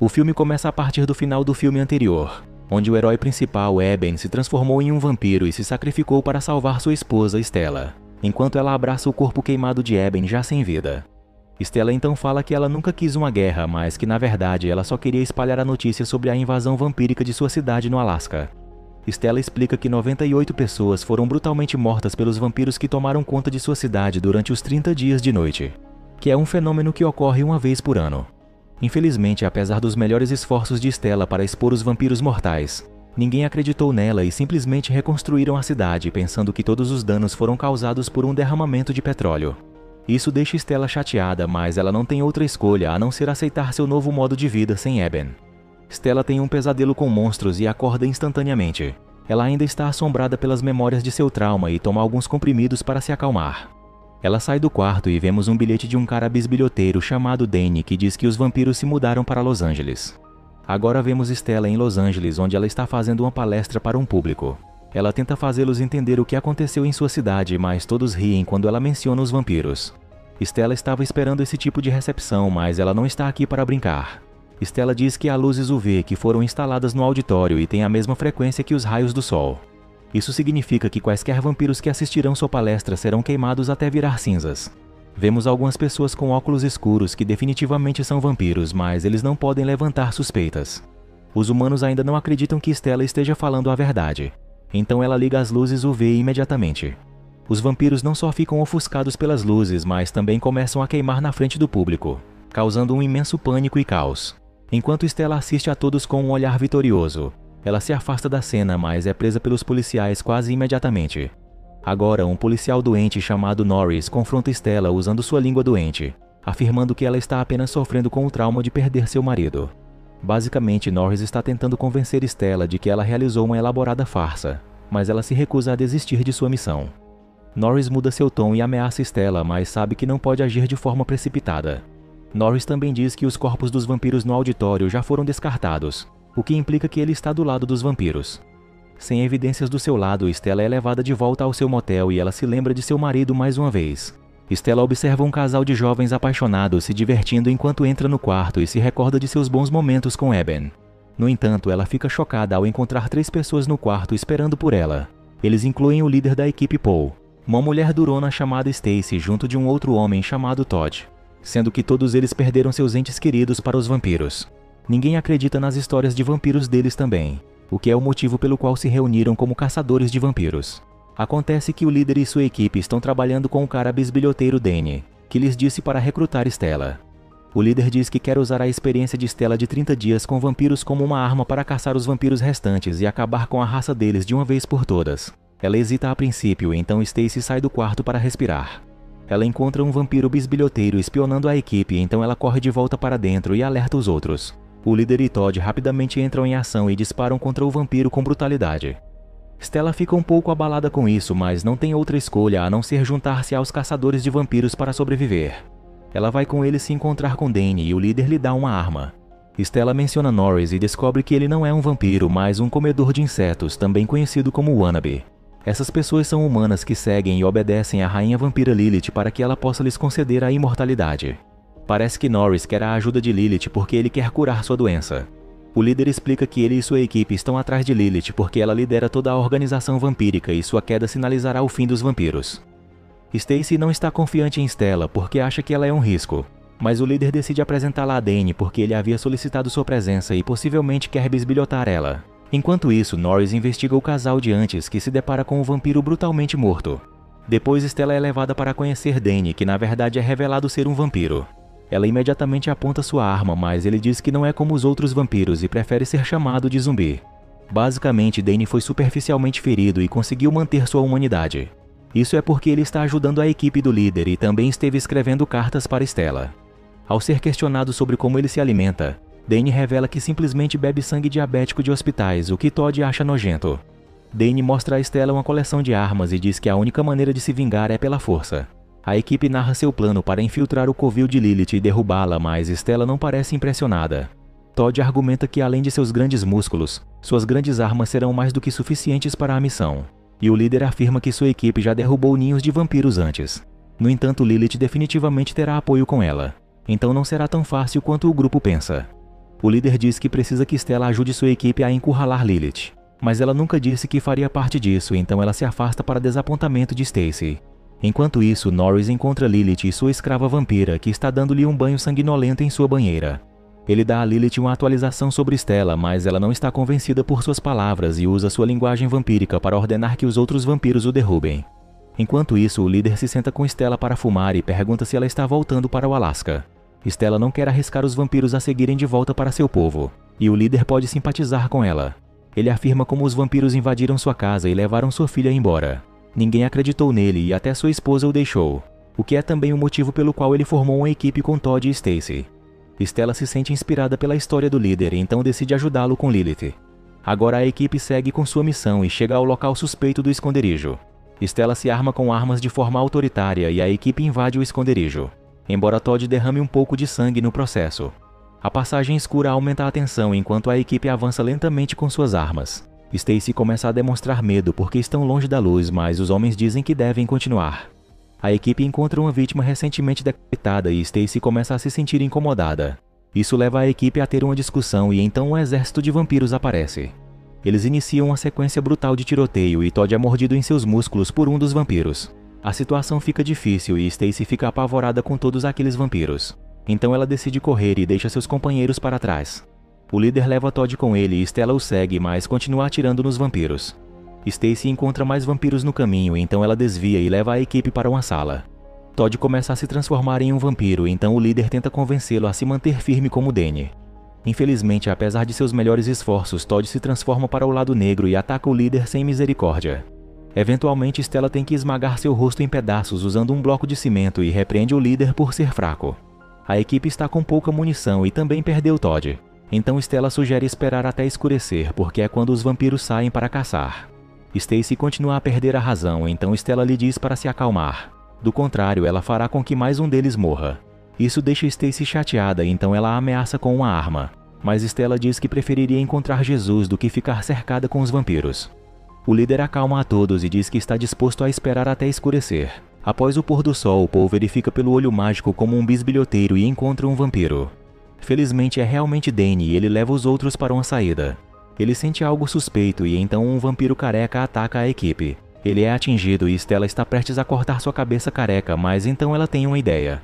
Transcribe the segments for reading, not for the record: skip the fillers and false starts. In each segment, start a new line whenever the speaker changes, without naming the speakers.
O filme começa a partir do final do filme anterior, onde o herói principal, Eben, se transformou em um vampiro e se sacrificou para salvar sua esposa, Stella, enquanto ela abraça o corpo queimado de Eben já sem vida. Stella então fala que ela nunca quis uma guerra, mas que na verdade ela só queria espalhar a notícia sobre a invasão vampírica de sua cidade no Alasca. Stella explica que 98 pessoas foram brutalmente mortas pelos vampiros que tomaram conta de sua cidade durante os 30 dias de noite, que é um fenômeno que ocorre uma vez por ano. Infelizmente, apesar dos melhores esforços de Stella para expor os vampiros mortais, ninguém acreditou nela e simplesmente reconstruíram a cidade pensando que todos os danos foram causados por um derramamento de petróleo. Isso deixa Stella chateada, mas ela não tem outra escolha a não ser aceitar seu novo modo de vida sem Eben. Stella tem um pesadelo com monstros e acorda instantaneamente. Ela ainda está assombrada pelas memórias de seu trauma e toma alguns comprimidos para se acalmar. Ela sai do quarto e vemos um bilhete de um cara bisbilhoteiro chamado Danny que diz que os vampiros se mudaram para Los Angeles. Agora vemos Stella em Los Angeles, onde ela está fazendo uma palestra para um público. Ela tenta fazê-los entender o que aconteceu em sua cidade, mas todos riem quando ela menciona os vampiros. Stella estava esperando esse tipo de recepção, mas ela não está aqui para brincar. Stella diz que há luzes UV que foram instaladas no auditório e têm a mesma frequência que os raios do sol. Isso significa que quaisquer vampiros que assistirão sua palestra serão queimados até virar cinzas. Vemos algumas pessoas com óculos escuros que definitivamente são vampiros, mas eles não podem levantar suspeitas. Os humanos ainda não acreditam que Stella esteja falando a verdade. Então ela liga as luzes UV imediatamente. Os vampiros não só ficam ofuscados pelas luzes, mas também começam a queimar na frente do público, causando um imenso pânico e caos. Enquanto Stella assiste a todos com um olhar vitorioso, ela se afasta da cena, mas é presa pelos policiais quase imediatamente. Agora, um policial doente chamado Norris confronta Stella usando sua língua doente, afirmando que ela está apenas sofrendo com o trauma de perder seu marido. Basicamente, Norris está tentando convencer Stella de que ela realizou uma elaborada farsa, mas ela se recusa a desistir de sua missão. Norris muda seu tom e ameaça Stella, mas sabe que não pode agir de forma precipitada. Norris também diz que os corpos dos vampiros no auditório já foram descartados, o que implica que ele está do lado dos vampiros. Sem evidências do seu lado, Stella é levada de volta ao seu motel e ela se lembra de seu marido mais uma vez. Stella observa um casal de jovens apaixonados se divertindo enquanto entra no quarto e se recorda de seus bons momentos com Eben. No entanto, ela fica chocada ao encontrar 3 pessoas no quarto esperando por ela. Eles incluem o líder da equipe Paul, uma mulher durona chamada Stacy junto de um outro homem chamado Todd, sendo que todos eles perderam seus entes queridos para os vampiros. Ninguém acredita nas histórias de vampiros deles também, o que é o motivo pelo qual se reuniram como caçadores de vampiros. Acontece que o líder e sua equipe estão trabalhando com o cara bisbilhoteiro Danny, que lhes disse para recrutar Stella. O líder diz que quer usar a experiência de Stella de 30 dias com vampiros como uma arma para caçar os vampiros restantes e acabar com a raça deles de uma vez por todas. Ela hesita a princípio, então Stacy sai do quarto para respirar. Ela encontra um vampiro bisbilhoteiro espionando a equipe, então ela corre de volta para dentro e alerta os outros. O líder e Todd rapidamente entram em ação e disparam contra o vampiro com brutalidade. Stella fica um pouco abalada com isso, mas não tem outra escolha a não ser juntar-se aos caçadores de vampiros para sobreviver. Ela vai com ele se encontrar com Danny e o líder lhe dá uma arma. Stella menciona Norris e descobre que ele não é um vampiro, mas um comedor de insetos, também conhecido como Wannabe. Essas pessoas são humanas que seguem e obedecem à rainha vampira Lilith para que ela possa lhes conceder a imortalidade. Parece que Norris quer a ajuda de Lilith porque ele quer curar sua doença. O líder explica que ele e sua equipe estão atrás de Lilith porque ela lidera toda a organização vampírica e sua queda sinalizará o fim dos vampiros. Stacy não está confiante em Stella porque acha que ela é um risco, mas o líder decide apresentá-la a Danny porque ele havia solicitado sua presença e possivelmente quer bisbilhotar ela. Enquanto isso, Norris investiga o casal de antes que se depara com um vampiro brutalmente morto. Depois, Stella é levada para conhecer Danny, que na verdade é revelado ser um vampiro. Ela imediatamente aponta sua arma, mas ele diz que não é como os outros vampiros e prefere ser chamado de zumbi. Basicamente, Danny foi superficialmente ferido e conseguiu manter sua humanidade. Isso é porque ele está ajudando a equipe do líder e também esteve escrevendo cartas para Stella. Ao ser questionado sobre como ele se alimenta, Danny revela que simplesmente bebe sangue diabético de hospitais, o que Todd acha nojento. Danny mostra a Stella uma coleção de armas e diz que a única maneira de se vingar é pela força. A equipe narra seu plano para infiltrar o covil de Lilith e derrubá-la, mas Stella não parece impressionada. Todd argumenta que além de seus grandes músculos, suas grandes armas serão mais do que suficientes para a missão. E o líder afirma que sua equipe já derrubou ninhos de vampiros antes. No entanto, Lilith definitivamente terá apoio com ela. Então não será tão fácil quanto o grupo pensa. O líder diz que precisa que Stella ajude sua equipe a encurralar Lilith, mas ela nunca disse que faria parte disso, então ela se afasta para desapontamento de Stacy. Enquanto isso, Norris encontra Lilith e sua escrava vampira, que está dando-lhe um banho sanguinolento em sua banheira. Ele dá a Lilith uma atualização sobre Stella, mas ela não está convencida por suas palavras e usa sua linguagem vampírica para ordenar que os outros vampiros o derrubem. Enquanto isso, o líder se senta com Stella para fumar e pergunta se ela está voltando para o Alasca. Stella não quer arriscar os vampiros a seguirem de volta para seu povo, e o líder pode simpatizar com ela. Ele afirma como os vampiros invadiram sua casa e levaram sua filha embora. Ninguém acreditou nele e até sua esposa o deixou, o que é também o motivo pelo qual ele formou uma equipe com Todd e Stacy. Stella se sente inspirada pela história do líder e então decide ajudá-lo com Lilith. Agora a equipe segue com sua missão e chega ao local suspeito do esconderijo. Stella se arma com armas de forma autoritária e a equipe invade o esconderijo, embora Todd derrame um pouco de sangue no processo. A passagem escura aumenta a tensão enquanto a equipe avança lentamente com suas armas. Stacy começa a demonstrar medo porque estão longe da luz, mas os homens dizem que devem continuar. A equipe encontra uma vítima recentemente decapitada e Stacy começa a se sentir incomodada. Isso leva a equipe a ter uma discussão e então um exército de vampiros aparece. Eles iniciam uma sequência brutal de tiroteio e Todd é mordido em seus músculos por um dos vampiros. A situação fica difícil e Stacy fica apavorada com todos aqueles vampiros. Então ela decide correr e deixa seus companheiros para trás. O líder leva Todd com ele e Stella o segue, mas continua atirando nos vampiros. Stacy encontra mais vampiros no caminho, então ela desvia e leva a equipe para uma sala. Todd começa a se transformar em um vampiro, então o líder tenta convencê-lo a se manter firme como Danny. Infelizmente, apesar de seus melhores esforços, Todd se transforma para o lado negro e ataca o líder sem misericórdia. Eventualmente, Stella tem que esmagar seu rosto em pedaços usando um bloco de cimento e repreende o líder por ser fraco. A equipe está com pouca munição e também perdeu Todd. Então Stella sugere esperar até escurecer, porque é quando os vampiros saem para caçar. Stacy continua a perder a razão, então Stella lhe diz para se acalmar. Do contrário, ela fará com que mais um deles morra. Isso deixa Stacy chateada, então ela a ameaça com uma arma. Mas Stella diz que preferiria encontrar Jesus do que ficar cercada com os vampiros. O líder acalma a todos e diz que está disposto a esperar até escurecer. Após o pôr do sol, Paul verifica pelo olho mágico como um bisbilhoteiro e encontra um vampiro. Felizmente é realmente Danny e ele leva os outros para uma saída. Ele sente algo suspeito e então um vampiro careca ataca a equipe. Ele é atingido e Stella está prestes a cortar sua cabeça careca, mas então ela tem uma ideia.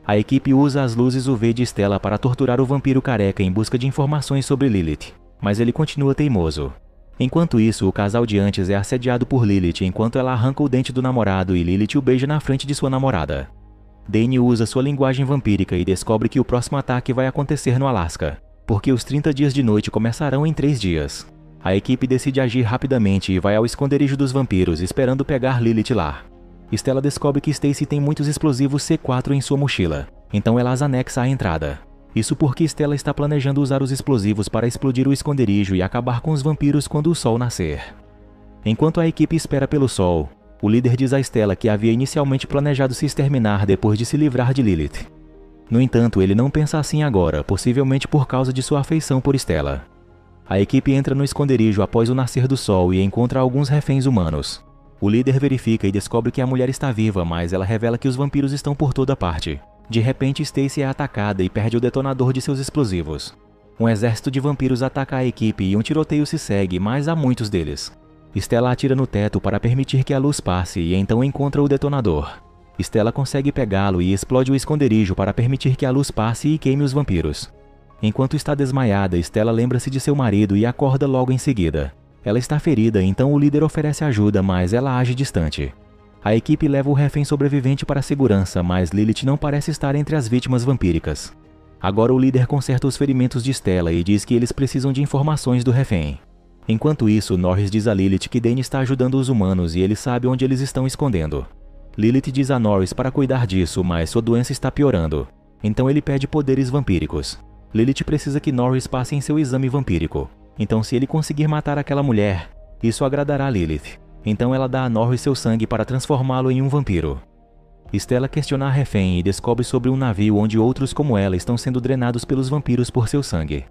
A equipe usa as luzes UV de Stella para torturar o vampiro careca em busca de informações sobre Lilith, mas ele continua teimoso. Enquanto isso, o casal de antes é assediado por Lilith enquanto ela arranca o dente do namorado e Lilith o beija na frente de sua namorada. Danny usa sua linguagem vampírica e descobre que o próximo ataque vai acontecer no Alasca, porque os 30 dias de noite começarão em 3 dias. A equipe decide agir rapidamente e vai ao esconderijo dos vampiros, esperando pegar Lilith lá. Stella descobre que Stacy tem muitos explosivos C4 em sua mochila, então ela as anexa à entrada. Isso porque Stella está planejando usar os explosivos para explodir o esconderijo e acabar com os vampiros quando o sol nascer. Enquanto a equipe espera pelo sol, o líder diz a Stella que havia inicialmente planejado se exterminar depois de se livrar de Lilith. No entanto, ele não pensa assim agora, possivelmente por causa de sua afeição por Stella. A equipe entra no esconderijo após o nascer do sol e encontra alguns reféns humanos. O líder verifica e descobre que a mulher está viva, mas ela revela que os vampiros estão por toda parte. De repente, Stacy é atacada e perde o detonador de seus explosivos. Um exército de vampiros ataca a equipe e um tiroteio se segue, mas há muitos deles. Stella atira no teto para permitir que a luz passe e então encontra o detonador. Stella consegue pegá-lo e explode o esconderijo para permitir que a luz passe e queime os vampiros. Enquanto está desmaiada, Stella lembra-se de seu marido e acorda logo em seguida. Ela está ferida, então o líder oferece ajuda, mas ela age distante. A equipe leva o refém sobrevivente para a segurança, mas Lilith não parece estar entre as vítimas vampíricas. Agora o líder conserta os ferimentos de Stella e diz que eles precisam de informações do refém. Enquanto isso, Norris diz a Lilith que Danny está ajudando os humanos e ele sabe onde eles estão escondendo. Lilith diz a Norris para cuidar disso, mas sua doença está piorando. Então ele pede poderes vampíricos. Lilith precisa que Norris passe em seu exame vampírico. Então se ele conseguir matar aquela mulher, isso agradará a Lilith. Então ela dá a Norris seu sangue para transformá-lo em um vampiro. Stella questiona a refém e descobre sobre um navio onde outros como ela estão sendo drenados pelos vampiros por seu sangue.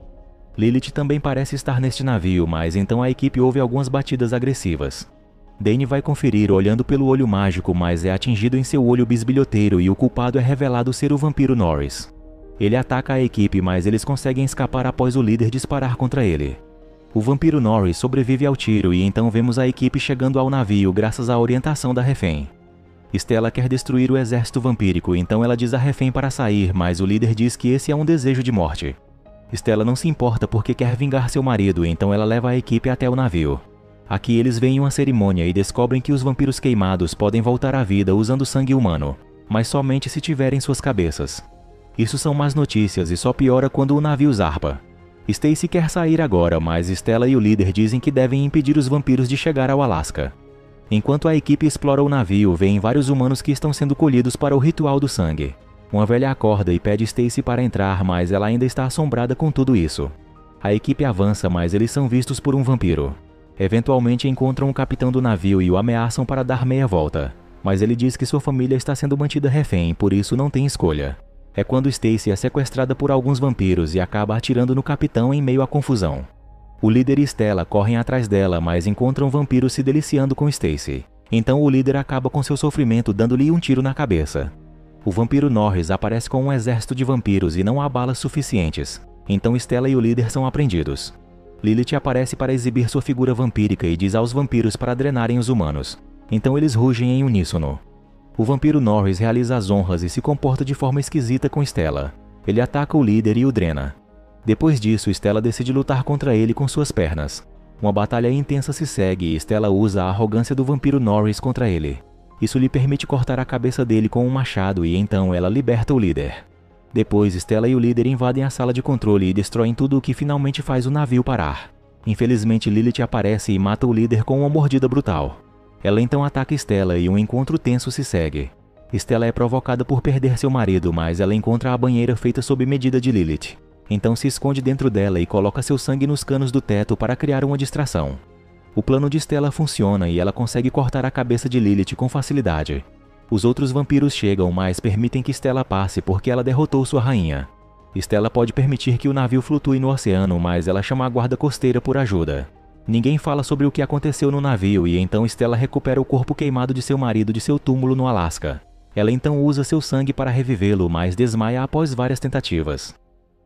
Lilith também parece estar neste navio, mas então a equipe ouve algumas batidas agressivas. Danny vai conferir olhando pelo olho mágico, mas é atingido em seu olho bisbilhoteiro e o culpado é revelado ser o vampiro Norris. Ele ataca a equipe, mas eles conseguem escapar após o líder disparar contra ele. O vampiro Norris sobrevive ao tiro e então vemos a equipe chegando ao navio graças à orientação da refém. Stella quer destruir o exército vampírico, então ela diz à refém para sair, mas o líder diz que esse é um desejo de morte. Stella não se importa porque quer vingar seu marido, então ela leva a equipe até o navio. Aqui eles veem uma cerimônia e descobrem que os vampiros queimados podem voltar à vida usando sangue humano, mas somente se tiverem suas cabeças. Isso são más notícias e só piora quando o navio zarpa. Stacy quer sair agora, mas Stella e o líder dizem que devem impedir os vampiros de chegar ao Alasca. Enquanto a equipe explora o navio, veem vários humanos que estão sendo colhidos para o ritual do sangue. Uma velha acorda e pede Stacy para entrar, mas ela ainda está assombrada com tudo isso. A equipe avança, mas eles são vistos por um vampiro. Eventualmente encontram o capitão do navio e o ameaçam para dar meia volta, mas ele diz que sua família está sendo mantida refém, por isso não tem escolha. É quando Stacy é sequestrada por alguns vampiros e acaba atirando no capitão em meio à confusão. O líder e Stella correm atrás dela, mas encontram vampiros se deliciando com Stacy. Então o líder acaba com seu sofrimento dando-lhe um tiro na cabeça. O vampiro Norris aparece com um exército de vampiros e não há balas suficientes. Então Stella e o líder são apreendidos. Lilith aparece para exibir sua figura vampírica e diz aos vampiros para drenarem os humanos. Então eles rugem em uníssono. O vampiro Norris realiza as honras e se comporta de forma esquisita com Stella. Ele ataca o líder e o drena. Depois disso, Stella decide lutar contra ele com suas pernas. Uma batalha intensa se segue e Stella usa a arrogância do vampiro Norris contra ele. Isso lhe permite cortar a cabeça dele com um machado e então ela liberta o líder. Depois, Stella e o líder invadem a sala de controle e destroem tudo o que finalmente faz o navio parar. Infelizmente, Lilith aparece e mata o líder com uma mordida brutal. Ela então ataca Stella e um encontro tenso se segue. Stella é provocada por perder seu marido, mas ela encontra a banheira feita sob medida de Lilith. Então se esconde dentro dela e coloca seu sangue nos canos do teto para criar uma distração. O plano de Stella funciona e ela consegue cortar a cabeça de Lilith com facilidade. Os outros vampiros chegam, mas permitem que Stella passe porque ela derrotou sua rainha. Stella pode permitir que o navio flutue no oceano, mas ela chama a guarda costeira por ajuda. Ninguém fala sobre o que aconteceu no navio e então Stella recupera o corpo queimado de seu marido de seu túmulo no Alasca. Ela então usa seu sangue para revivê-lo, mas desmaia após várias tentativas.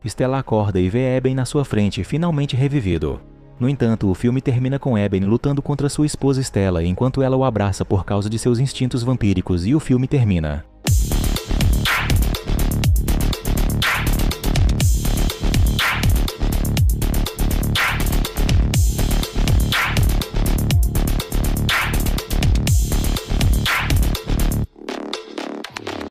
Stella acorda e vê Eben na sua frente, finalmente revivido. No entanto, o filme termina com Eben lutando contra sua esposa Stella enquanto ela o abraça por causa de seus instintos vampíricos e o filme termina.